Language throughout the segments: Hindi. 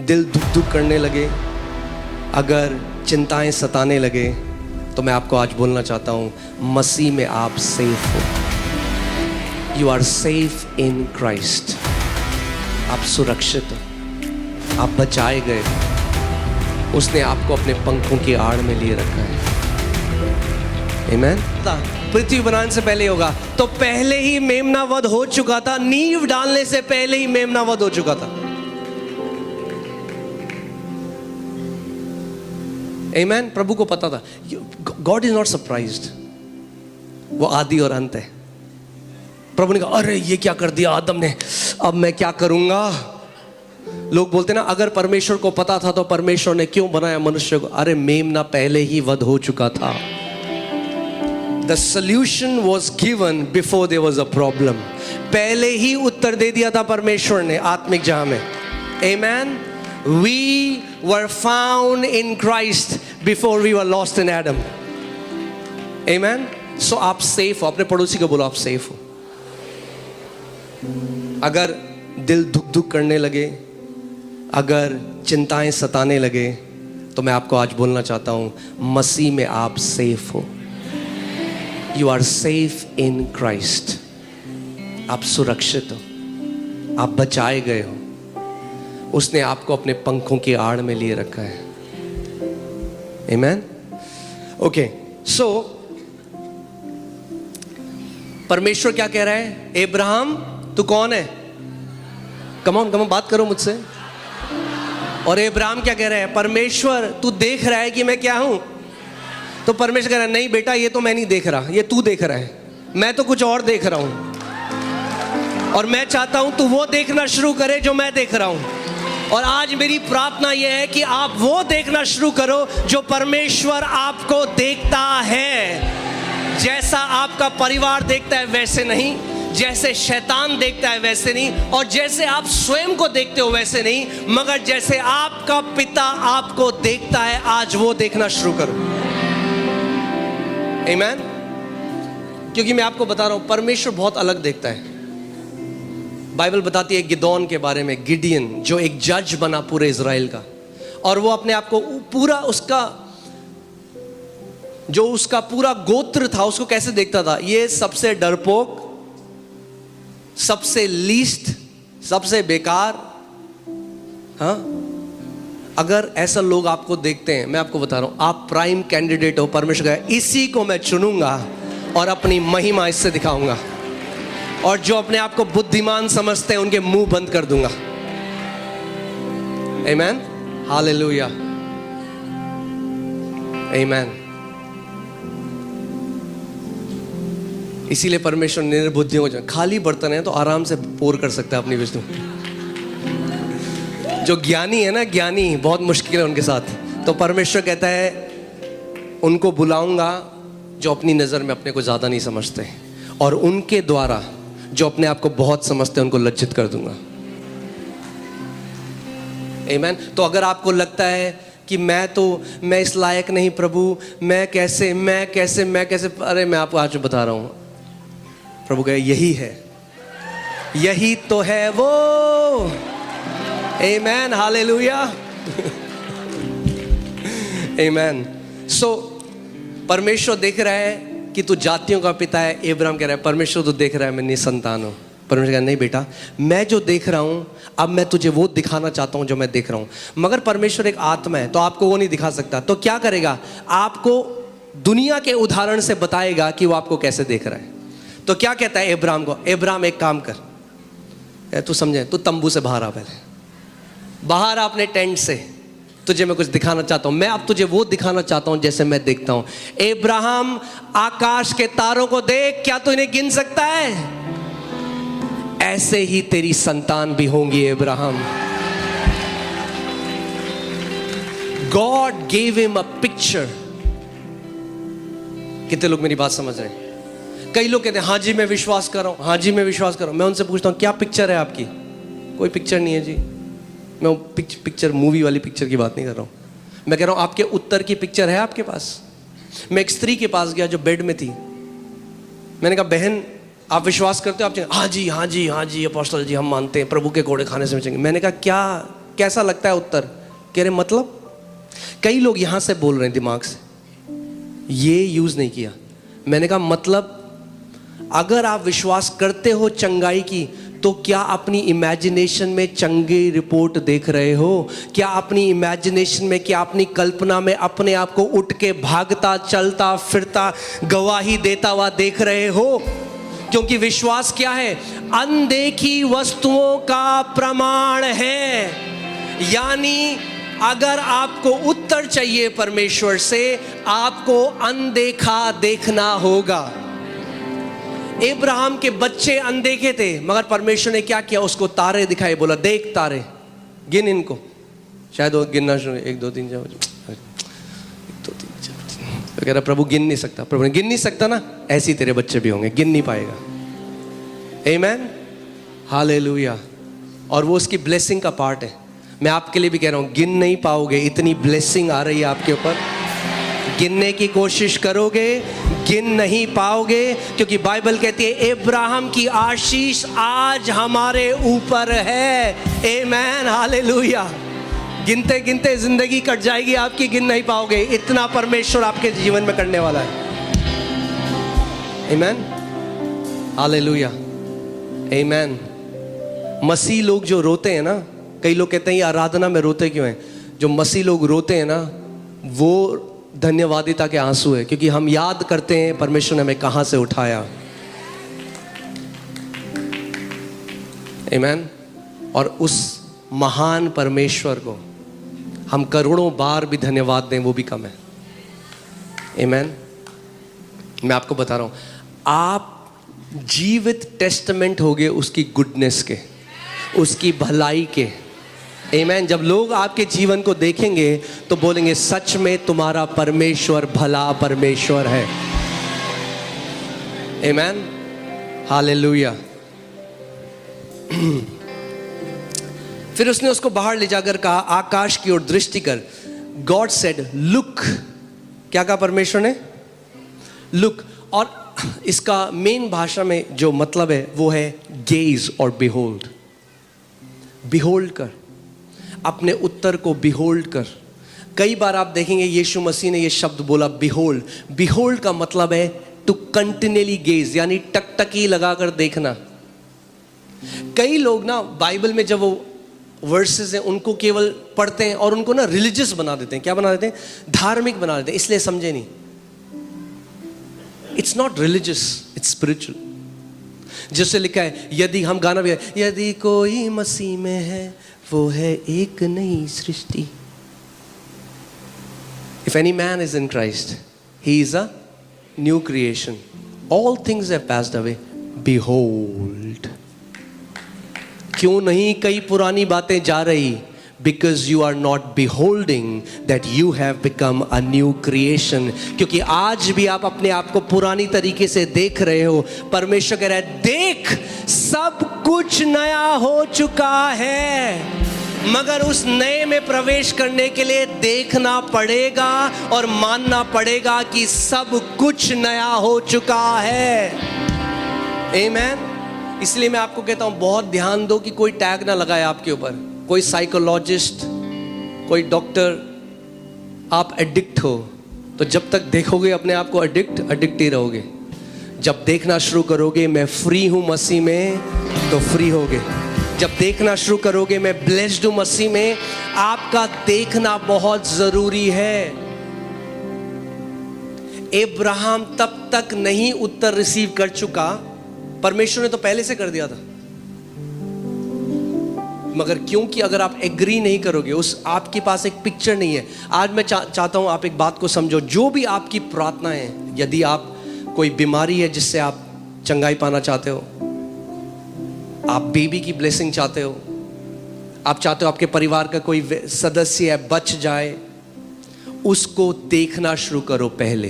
दिल धुक धुक करने लगे, अगर चिंताएं सताने लगे, तो मैं आपको आज बोलना चाहता हूँ, मसीह में आप सेफ हो। You are safe in Christ. आप सुरक्षित हो, आप बचाए गए। उसने आपको अपने पंखों की आड़ में लिए रखा है। आमीन। पृथ्वी बनाने से पहले होगा, तो पहले ही मेमना वध हो चुका था। नींव डालने से पहले ही मेमना वध हो चुका था। आमीन। प्रभु को पता था। God is not surprised. वो आदि और अंत है। प्रभु ने कहा, अरे ये क्या कर दिया आदम ने, अब मैं क्या करूंगा। लोग बोलते ना, अगर परमेश्वर को पता था तो परमेश्वर ने क्यों बनाया मनुष्य को। अरे मेमना पहले ही वध हो चुका था। The solution was given before there was a problem. पहले ही उत्तर दे दिया था परमेश्वर ने आत्मिक जहां में। Amen. We were found in Christ before we were lost in Adam. Amen. So आप सेफ हो। अपने पड़ोसी को बोलो, आप सेफ हो। अगर दिल धुक धुक करने लगे, अगर चिंताएं सताने लगे, तो मैं आपको आज बोलना चाहता हूं, मसीह में आप सेफ हो। You are safe in Christ. आप सुरक्षित हो, आप बचाए गए हो। उसने आपको अपने पंखों की आड़ में लिए रखा है। आमीन। ओके, सो परमेश्वर क्या कह रहा है? अब्राहम तू कौन है? कम ऑन बात करो मुझसे। और अब्राहम क्या कह रहा है? परमेश्वर तू देख रहा है कि मैं क्या हूं? तो परमेश्वर कह रहा है, नहीं बेटा, ये तो मैं नहीं देख रहा, ये तू देख रहा है, मैं तो कुछ और देख रहा हूं। और मैं चाहता हूं तू वो देखना शुरू करे जो मैं देख रहा हूं। और आज मेरी प्रार्थना यह है कि आप वो देखना शुरू करो जो परमेश्वर आपको देखता है। जैसा आपका परिवार देखता है वैसे नहीं, जैसे शैतान देखता है वैसे नहीं, और जैसे आप स्वयं को देखते हो वैसे नहीं, मगर जैसे आपका पिता आपको देखता है, आज वो देखना शुरू करो। आमीन। क्योंकि मैं आपको बता रहा हूं, परमेश्वर बहुत अलग देखता है। बाइबल बताती है गिदोन के बारे में, गिडियन जो एक जज बना पूरे इज़राइल का, और वो अपने आप को पूरा उसका पूरा गोत्र था, उसको कैसे देखता था? ये सबसे डरपोक, सबसे लीस्ट, सबसे बेकार। हाँ, अगर ऐसा लोग आपको देखते हैं, मैं आपको बता रहा हूं, आप प्राइम कैंडिडेट हो। परमेश्वर का इसी को मैं चुनूंगा और अपनी महिमा इससे दिखाऊंगा, और जो अपने आप को बुद्धिमान समझते हैं उनके मुंह बंद कर दूंगा। आमीन। हालेलुया। आमीन। इसीलिए परमेश्वर निर्बुद्धियों को, खाली बर्तन है तो आराम से पोर कर सकता है अपनी विष्णु। जो ज्ञानी है ना, ज्ञानी बहुत मुश्किल है उनके साथ। तो परमेश्वर कहता है, उनको बुलाऊंगा जो अपनी नज़र में अपने को ज़्यादा नहीं समझते, और उनके द्वारा जो अपने आप को बहुत समझते हैं उनको लज्जित कर दूंगा। आमीन। तो अगर आपको लगता है कि मैं इस लायक नहीं प्रभु, मैं कैसे, अरे मैं आपको आज बता रहा हूँ, प्रभु कहे यही है, यही तो है वो। आमीन। हालेलुया। आमीन। सो परमेश्वर देख रहा है कि तू जातियों का पिता है। अब्राहम कह रहा है, परमेश्वर तो देख रहा है मैं निसंतान हूँ। परमेश्वर कह रहा है, नहीं बेटा, मैं जो देख रहा हूँ, अब मैं तुझे वो दिखाना चाहता हूँ जो मैं देख रहा हूँ। मगर परमेश्वर एक आत्मा है, तो आपको वो नहीं दिखा सकता। तो क्या करेगा? आपको दुनिया के उदाहरण से बताएगा कि वो आपको कैसे देख रहा है। तो क्या कहता है अब्राहम को? अब्राहम एक काम कर, तू समझे, तू तंबू से बाहर आ, पहले बाहर आ अपने टेंट से, तुझे मैं कुछ दिखाना चाहता हूं। मैं अब तुझे वो दिखाना चाहता हूं जैसे मैं देखता हूं। अब्राहम, आकाश के तारों को देख, क्या तू इन्हें गिन सकता है? ऐसे ही तेरी संतान भी होंगी Abraham. God gave him a picture. कितने लोग मेरी बात समझ रहे हैं? कई लोग कहते हैं, हाँ जी मैं विश्वास कर रहा हूं, हाँ जी मैं विश्वास कर रहा हूं। मैं उनसे पूछता हूं, क्या पिक्चर है आपकी? कोई पिक्चर नहीं है जी। मैं पिक्चर, मूवी वाली पिक्चर की बात नहीं कर रहा हूं। मैं कह रहा हूं, आपके उत्तर की पिक्चर है आपके पास? मैं एक स्त्री के पास गया जो बेड में थी। मैंने कहा, बहन आप विश्वास करते हो? आप हाँ जी हाँ जी हाँ जी अपोस्टल जी, हम मानते हैं, प्रभु के घोड़े खाने से बचेंगे। मैंने कहा, क्या कैसा लगता है उत्तर? कह रहे मतलब? कई लोग यहां से बोल रहे हैं दिमाग से, ये यूज नहीं किया। मैंने कहा मतलब अगर आप विश्वास करते हो चंगाई की, तो क्या अपनी इमेजिनेशन में चंगी रिपोर्ट देख रहे हो? क्या अपनी इमेजिनेशन में, क्या अपनी कल्पना में अपने आप को उठ के भागता, चलता फिरता, गवाही देता हुआ देख रहे हो? क्योंकि विश्वास क्या है? अनदेखी वस्तुओं का प्रमाण है। यानी अगर आपको उत्तर चाहिए परमेश्वर से, आपको अनदेखा देखना होगा। अब्राहम के बच्चे अनदेखे थे, मगर परमेश्वर ने क्या किया? उसको तारे दिखाए, बोला देख तारे, गिन इनको। शायद वो गिनना शुरू, 1 2 3 4 1 2 3 4। तो कह रहा प्रभु गिन नहीं सकता। प्रभु ने गिन नहीं सकता ना, ऐसे ही तेरे बच्चे भी होंगे, गिन नहीं पाएगा। आमेन, हालेलुया। और वो उसकी ब्लेसिंग का पार्ट है। मैं आपके लिए भी कह रहा हूं, गिन नहीं पाओगे, इतनी ब्लेसिंग आ रही है आपके ऊपर। गिनने की कोशिश करोगे, गिन नहीं पाओगे, क्योंकि बाइबल कहती है अब्राहम की आशीष आज हमारे ऊपर है। आमेन, हालेलुया। गिनते गिनते जिंदगी कट जाएगी आपकी, गिन नहीं पाओगे, इतना परमेश्वर आपके जीवन में करने वाला है। आमेन, हालेलुया, आमेन। मसीह लोग जो रोते हैं ना, कई लोग कहते हैं ये आराधना में रोते क्यों हैं? जो मसीह लोग रोते हैं ना, वो धन्यवादिता के आंसू है, क्योंकि हम याद करते हैं परमेश्वर ने हमें कहां से उठाया। आमेन। और उस महान परमेश्वर को हम करोड़ों बार भी धन्यवाद दें, वो भी कम है। आमेन। मैं आपको बता रहा हूं, आप जीवित टेस्टामेंट होगे उसकी गुडनेस के, उसकी भलाई के। आमेन। जब लोग आपके जीवन को देखेंगे तो बोलेंगे सच में तुम्हारा परमेश्वर भला परमेश्वर है। आमेन, हालेलुया। फिर उसने उसको बाहर ले जाकर कहा, आकाश की ओर दृष्टि कर। God said look. क्या कहा परमेश्वर ने? लुक। और इसका मेन भाषा में जो मतलब है वो है गेज और बिहोल्ड। बिहोल्ड कर, अपने उत्तर को बिहोल्ड कर। कई बार आप देखेंगे यीशु मसीह ने ये शब्द बोला बिहोल्ड। बिहोल्ड का मतलब है टू कंटिन्यूअली गेज, यानी टकटकी लगाकर देखना। कई लोग ना बाइबल में जब वो वर्सेस हैं उनको केवल पढ़ते हैं और उनको ना रिलीजियस बना देते हैं। क्या बना देते हैं? धार्मिक बना देते हैं, इसलिए समझे नहीं। It's not religious, it's spiritual. जैसे लिखा है, यदि हम गाना भी है, यदि कोई मसीह में है वो है एक नई सृष्टि। If any man is in Christ, he is a new creation. All things have passed away. Behold. क्यों नहीं कई पुरानी बातें जा रही? Because you are not beholding that you have become a new creation. क्योंकि आज भी आप अपने आप को पुरानी तरीके से देख रहे हो। परमेश्वर कह रहा है देख, सब कुछ नया हो चुका है। मगर उस नए में प्रवेश करने के लिए देखना पड़ेगा और मानना पड़ेगा कि सब कुछ नया हो चुका है। आमेन। इसलिए मैं आपको कहता हूं, बहुत ध्यान दो कि कोई टैग ना लगाए आपके ऊपर। कोई साइकोलॉजिस्ट, कोई डॉक्टर, आप एडिक्ट हो तो जब तक देखोगे अपने आप को एडिक्ट ही रहोगे। जब देखना शुरू करोगे मैं फ्री हूं मसीह में, तो फ्री होगे। जब देखना शुरू करोगे मैं ब्लेस्ड हूं मसीह में, आपका देखना बहुत जरूरी है। अब्राहम तब तक नहीं उत्तर रिसीव कर चुका, परमेश्वर ने तो पहले से कर दिया था। मगर क्योंकि अगर आप एग्री नहीं करोगे, उस आपके पास एक पिक्चर नहीं है। आज मैं चाहता हूं आप एक बात को समझो। जो भी आपकी प्रार्थना है, यदि आप कोई बीमारी है जिससे आप चंगाई पाना चाहते हो, आप बेबी की ब्लेसिंग चाहते हो, आप चाहते हो आपके परिवार का कोई सदस्य है बच जाए, उसको देखना शुरू करो पहले।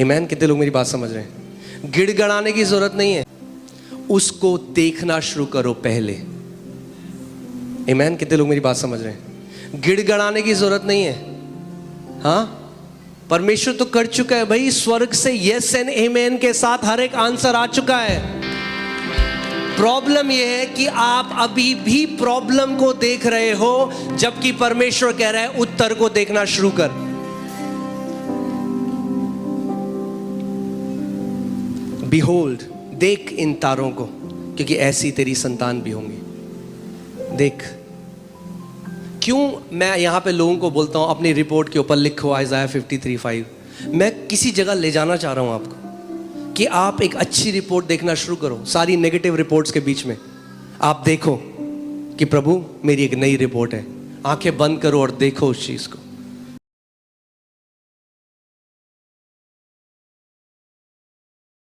आमेन। कितने लोग मेरी बात समझ रहे हैं? गिड़गड़ाने की जरूरत नहीं है, उसको देखना शुरू करो पहले। आमेन। कितने लोग मेरी बात समझ रहे हैं? गिड़गड़ाने की जरूरत नहीं है। हाँ, परमेश्वर तो कर चुका है भाई, स्वर्ग से यस एंड आमेन के साथ हर एक आंसर आ चुका है। प्रॉब्लम यह है कि आप अभी भी प्रॉब्लम को देख रहे हो, जबकि परमेश्वर कह रहा है उत्तर को देखना शुरू कर। बिहोल्ड, देख इन तारों को, क्योंकि ऐसी तेरी संतान भी होंगी। देख, क्यों मैं यहां पे लोगों को बोलता हूं अपनी रिपोर्ट के ऊपर लिखो Isaiah 53:5। मैं किसी जगह ले जाना चाह रहा हूं आपको कि आप एक अच्छी रिपोर्ट देखना शुरू करो। सारी नेगेटिव रिपोर्ट्स के बीच में आप देखो कि प्रभु मेरी एक नई रिपोर्ट है। आंखें बंद करो और देखो उस चीज को।